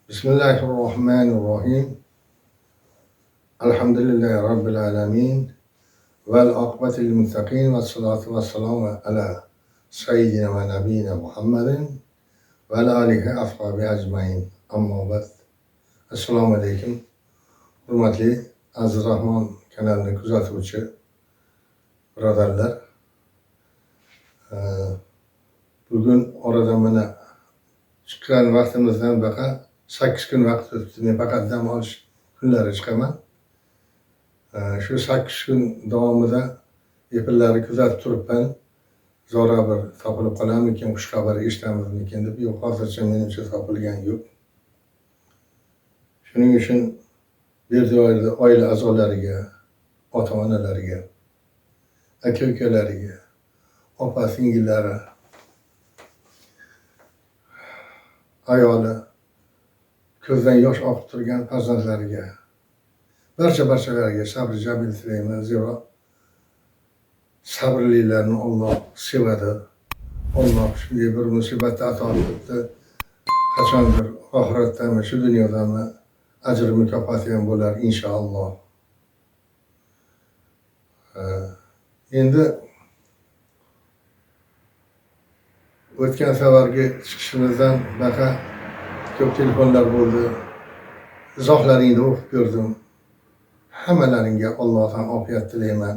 Bismillahirrahmanirrahim. Elhamdülillahi Rabbil alemin. Vel akıbeti lil muttaqin ve salatu ve selamu ala seyyidina ve nebiyyina Muhammedin ve alihi ashabi ecmain. Amma ba'd. Esselamu aleyküm. Hürmetli Aziz Rahman kanalını kuzatuvchi birodarlar. Bugün oradan mana chiqqan vaqtimizdan baqa 8 kun vaqt o'tdi. Men faqat dam olish kunlari chiqaman. Shu 8 kun davomida epillari kuzatib turibman. Zora bir topilib qolarmikin, xushxabar eshitamizmikin deb. Yo'q, hozircha menimcha topilgan yo'q. Shuning uchun bu yerda oila a'zolariga, ota-onalariga, aka-ukalariga, opa-singillari, ayoli, ko'zdan yosh oqib turgan farzandlariga, barchalarga sabr jamil tilayman. Zero sabrlilarni Alloh sevadi. Alloh shunday bir musibatni ato etdi. Qachondir oxiratdami, shu dunyodami ajr mukofoti ham bo'lar inshaalloh. Endi o'tgan safargi chiqishimizdan baqa ko'p telefonlar bo'ldi. Izohlaringni o'qib ko'rdim. Hammalaringga Allohdan ofiyat tilayman.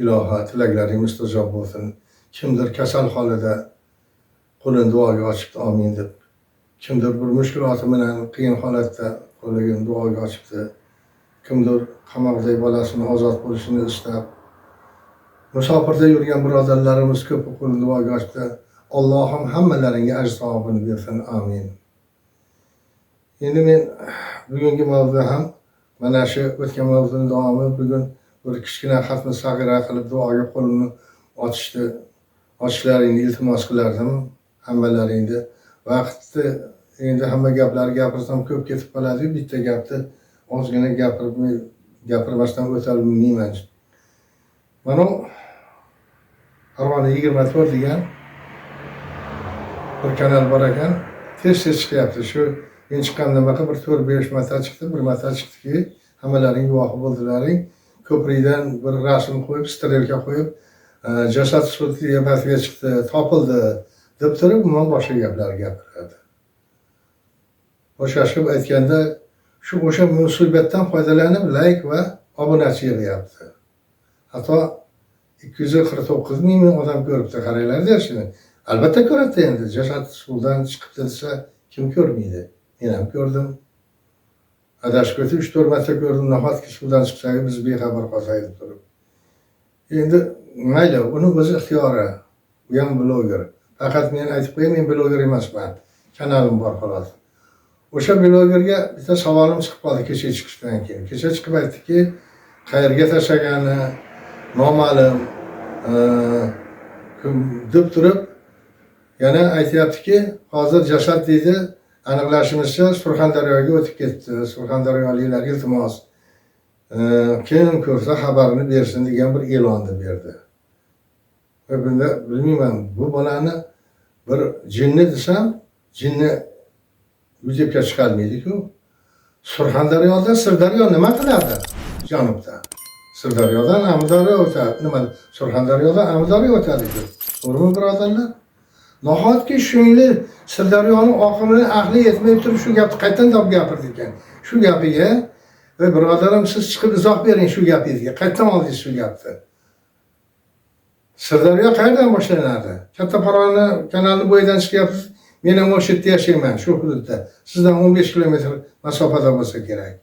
Iloho, tilaklaring mustajob bo'lsin. Kimdir kasal holida qo'lini duoga ochibdi, amin deb. Kimdir bir mushkuloti bilan qiyin holatda qo'lini duoga ochibdi. Kimdir qamoqdagi bolasini ozod bo'lishini istab. Musofirda yurgan birodarlarimiz ko'p qo'lini duoga ochdi. Allohim hammalaringga ajr savobini bersin, amin. Endi men bugungi mavzu ham mana shu o'tgan mavzuning davomi. Bugun bir kichkina xatni sag'ira qilib duoga qo'lini ochishlaringni iltimos qilardim hammalaringni. Vaqtni endi hamma gaplarni gapirsam ko'p ketib qoladi. Bitta gapni ozgina gapirmasdan o'tolmayman. Mana Farg'ona 24 degan bir kanal bor ekan. Tez chiqyapti. Shu men chiqqandan baqa bir 4-5 marta chiqdi. Bir marta chiqdiki, hammalaring guvohi bo'ldilaring. Ko'prikdan bir rasm qo'yib, strelka qo'yib, jasad sutiga pastga chiqdi, topildi deb turib, umuman boshqa gaplar gapiradi. Boshqashib aytganda, o'sha musibatdan foydalanib like va obunachi yig'yapti. Hatto 249 ming odam ko'ribdi, qaranglar-da shuni. Albatta ko'radi endi, jasad suvdan chiqibdi desa, kim ko'rmaydi? Men ham ko'rdim. Adashib ketib 3-4 marta ko'rdim. Nahotki suvdan chiqsak, biz bexabar qolsak deb turib. Endi mayli, uni o'zi ixtiyori. U ham bloger. Faqat men aytib qo'yay, men bloger emasman. Kanalim bor xolos. O'sha blogerga bitta savolim chiqib qoldi kecha chiqishdan keyin. Kecha chiqib aytdiki, qayerga tashlagani noma'lum deb turib, yana aytyaptiki, hozir jasad deydi, aniqlashimizcha Surxondaryoga o'tib ketdi. Surxondaryoliklar iltimos kim ko'rsa xabarini bersin degan bir e'lonni berdi. Va bunda bilmayman, bu bolani bir jinni desam, jinni YouTube'ga chiqarmaydi-ku. Surxondaryoda Sirdaryo nima qiladi? Janubda. Sirdaryodan Amudaryo o'tadi. Nima? Surxondaryodan Amudaryo o'tadi-ku. To'g'rimi birodarlar? Nahotki shunga Sirdaryoning oqimini ahli yetmay turib shu gapni qayerdan topib gapirdi ekan. Shu gapiga va birodarim, siz chiqib izoh bering shu gapingizga. Qayerdan oldingiz shu gapni? Sirdaryo qayerdan boshlanadi? Katta Farg'ona kanali bo'yidan chiqyapsiz. Men ham o'sha yerda yashayman, shu hududda. Sizdan 15 kilometr masofada bo'lsa kerak.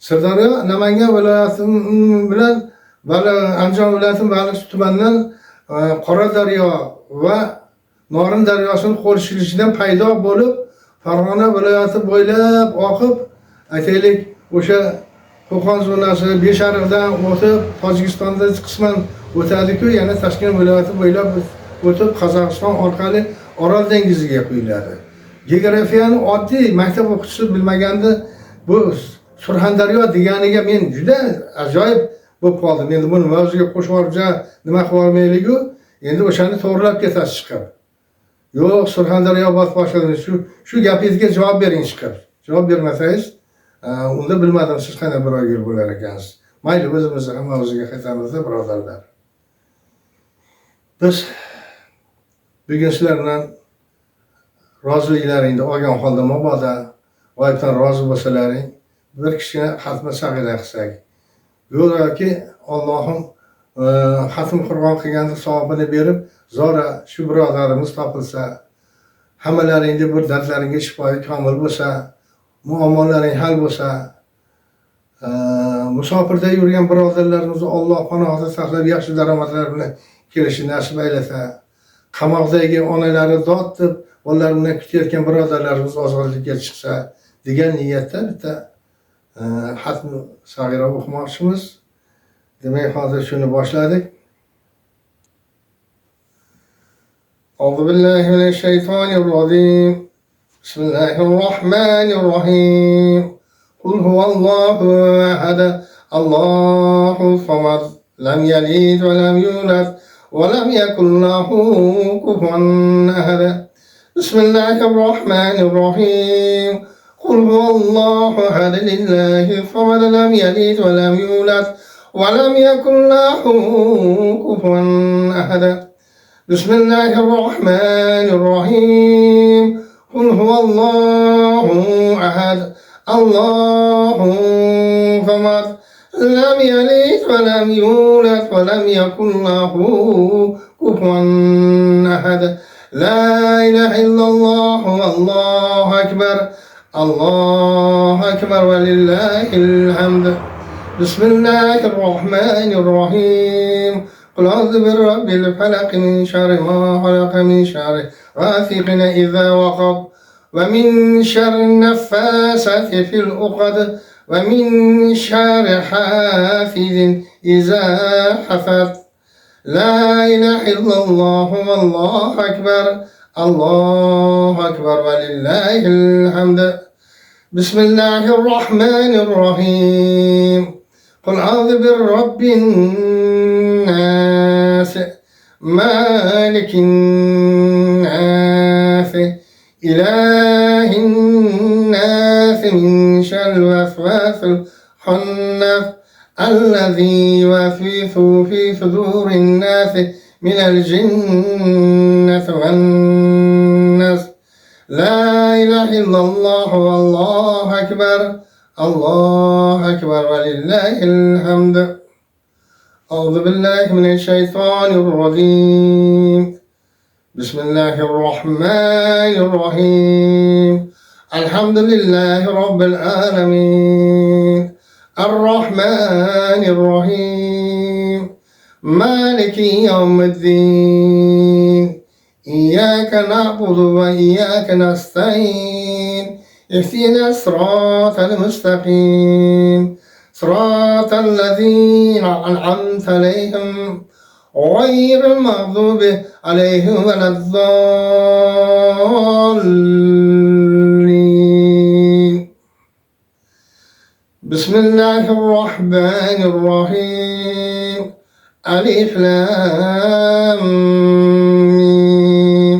Sirdaryo Namangan viloyati bilan Andijon viloyatining Baliq tumanidan Qoradaryo va Norin daryosining qo'shilishidan paydo bo'lib, Farg'ona viloyati bo'ylab oqib, aytaylik, o'sha Qo'qon zonasi Beshariqdan o'tib, Tojikistonda qisman o'tadi-ku, yana Toshkent viloyati bo'ylab o'tib, Qozog'iston orqali Orol dengiziga quyiladi. Geografiyani oddiy maktab o'quvchisi bilmaganda bu Surxondaryo deganiga men juda ajoyib bo'lib qoldim. Endi buni mavzuga qo'shib olib, nima qilib olmaylik-ku, endi o'shani to'g'rilab ketasiz chiqib. Yo'q, Surxondaryo bosib boshladingiz. Shu gapingizga javob bering chiqib. Javob bermasangiz, unda bilmadim siz qanday biroygur bo'lar ekansiz. Mayli, o'zimizni ham o'ziga qaytamiz-da, birodarlar. Biz bugun sizlar bilan roziliklaringni olgan holda mabodo g'oyibdan rozi bo'lsalaring, bir kichkina xatmi sag'ira qilsak. Go'yoki Allohim xatm Qur'on qilganda savobini berib, zora shu birodarimiz topilsa, hammalaringda bir dardlaringga shifoyi komil bo'lsa, muammolaring hal bo'lsa, musofirda yurgan birodarlarimizni Alloh panohida saqlab, yaxshi daromadlar bilan kelishi nasib aylasa, qamoqdagi onalari dod deb bolalar bilan kutayotgan birodarlarimiz ozodlikka chiqsa degan niyatda bitta xatm sag'ira o'qimoqchimiz. Demak, hozir shuni boshladik. A'udhu billahi minash shaytonir rojim. Bismillahir rohmanir rohim. Qul huvallohu ahad. Allohu samad. Lam yalid va lam yulad va lam yakul lahu kufuwan ahad. Bismillahir rohmanir rohim. Qul huvallohu ahad. Lillahi samad. Lam yalid va lam yulad ولم يكن له كفوا أحد. بسم الله الرحمن الرحيم. قل هو الله أحد. الله صمد. لم يلد ولم يولد ولم يكن له كفوا أحد. لا إله إلا الله والله أكبر. الله أكبر ولله الحمد. بسم الله الرحمن الرحيم. قل أعوذ برب الفلق من شر ما خلق من شر غاسق إذا وقب ومن شر النفاثات في العقد ومن شر حاسد إذا حسد. لا إله إلا الله والله أكبر. الله أكبر ولله الحمد. بسم الله الرحمن الرحيم. قل أعوذ برب الناس مالك الناس إله الناس من شر الوسواس الخناس الذي يوسوس في صدور الناس من الجنة والناس. لا إله إلا الله والله أكبر. الله أكبر ولله الحمد. أعوذ بالله من الشيطان الرجيم. بسم الله الرحمن الرحيم. الحمد لله رب العالمين. الرحمن الرحيم. مالك يوم الدين. إياك نعبد وإياك نستعين. اهدنا الصراط المستقيم. صراط الذين أنعمت عليهم غير المغضوب عليهم ولا الضالين. بسم الله الرحمن الرحيم. ألف لام ميم.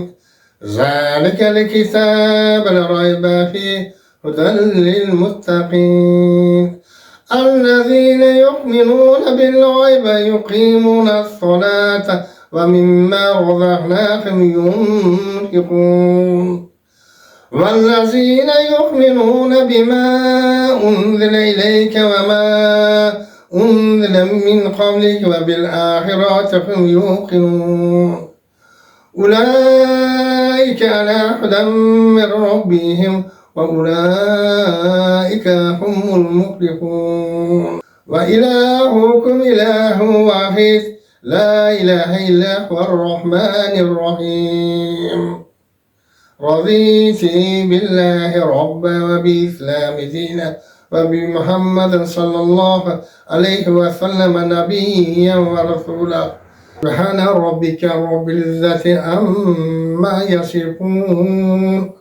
ذلك الكتاب لا ريب فيه هدى للمتقين الذين يؤمنون بالغيب يقيمون الصلاة ومما رزقناهم ينفقون والذين يؤمنون بما أنزل إليك وما أنزل من قبلك وبالآخرة هم يوقنون أولئك على هدى من ربهم وأولئك هم المفلحون. وإلهكم إله واحد لا إله إلا هو الرحمن الرحيم. رضيت بالله ربا وبالإسلام دينا وبمحمد صلى الله عليه وسلم نبيا ورسولا. سبحان ربك رب العزة عما يصفون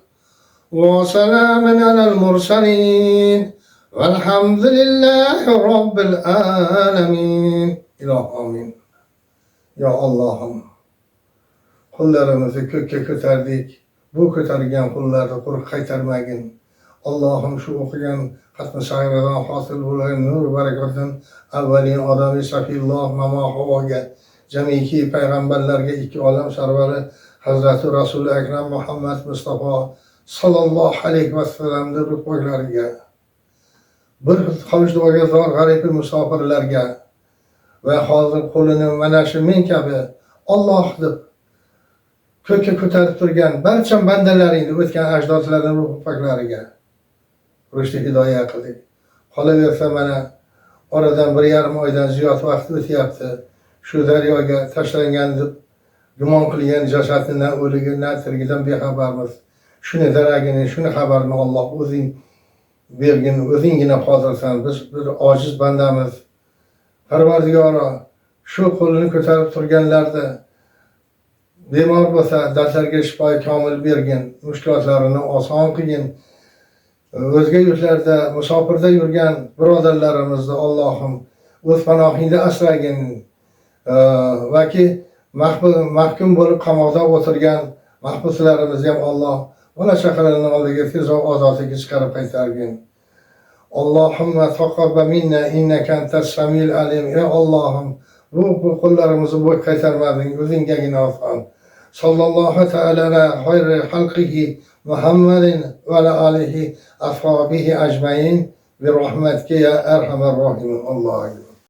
وسلام على المرسلين والحمد لله رب العالمين. إلى آمين. يا اللهم Qo'llarimizni ko'kka ko'tardik. Bu ko'targan qo'llarni quruq qaytarmagin. Allohim shu o'qigan xatmi sayradan hosil bo'lgan nur barakatdan avvalin odami safiyulloh mamo havoga jamiki payg'ambarlarga ikki olam sarvari Hazrati Rasuli Akram Muhammad Mustafa sallallohu alayhi vasallamning ruhlariga bir qavishdoga zor g'arib musofirlarga va hozir qo'lini mana shu men kabi Alloh deb ko'kka ko'tarib turgan barcha bandalaringni o'tgan ajdodlarning ruh paklariga rushdi hidoya qildik. Qolaversa mana oradan 1,5 oydan ziyod vaqt o'tyapti. Shu daryoga tashlangan deb gumon qilgan jasadni na o'ligi na tirigidan bexabarmiz. Shuni daragini, shuni xabarini Alloh o'zing bergin, o'zinggina hozirsan. Biz bir ojiz bandamiz. Parvardigoro, shu qo'lini ko'tarib turganlarda bemor bo'lsa, dardlarga shifo komil bergin, mushkulotlarini oson qilgin. O'zga yurtlarda musofirda yurgan birodarlarimizni Allohim o'z panohingda asragin. Vaki mahkum bo'lib qamoqda o'tirgan mahbuslarimizni ham Alloh bola chaqalarining oldiga tezroq ozodlikka chiqarib qaytargin. Allohumma taqabbal minna innaka antas samil alim. Ey Allohim, bu qo'llarimizni bo'y qaytarmading, o'zingagina oson. Sallallohu ta'ala ala xayri xalqihi Muhammadin va ala alihi ashabihi ajmain bi rahmatika ya arhamar rohimin. Alloh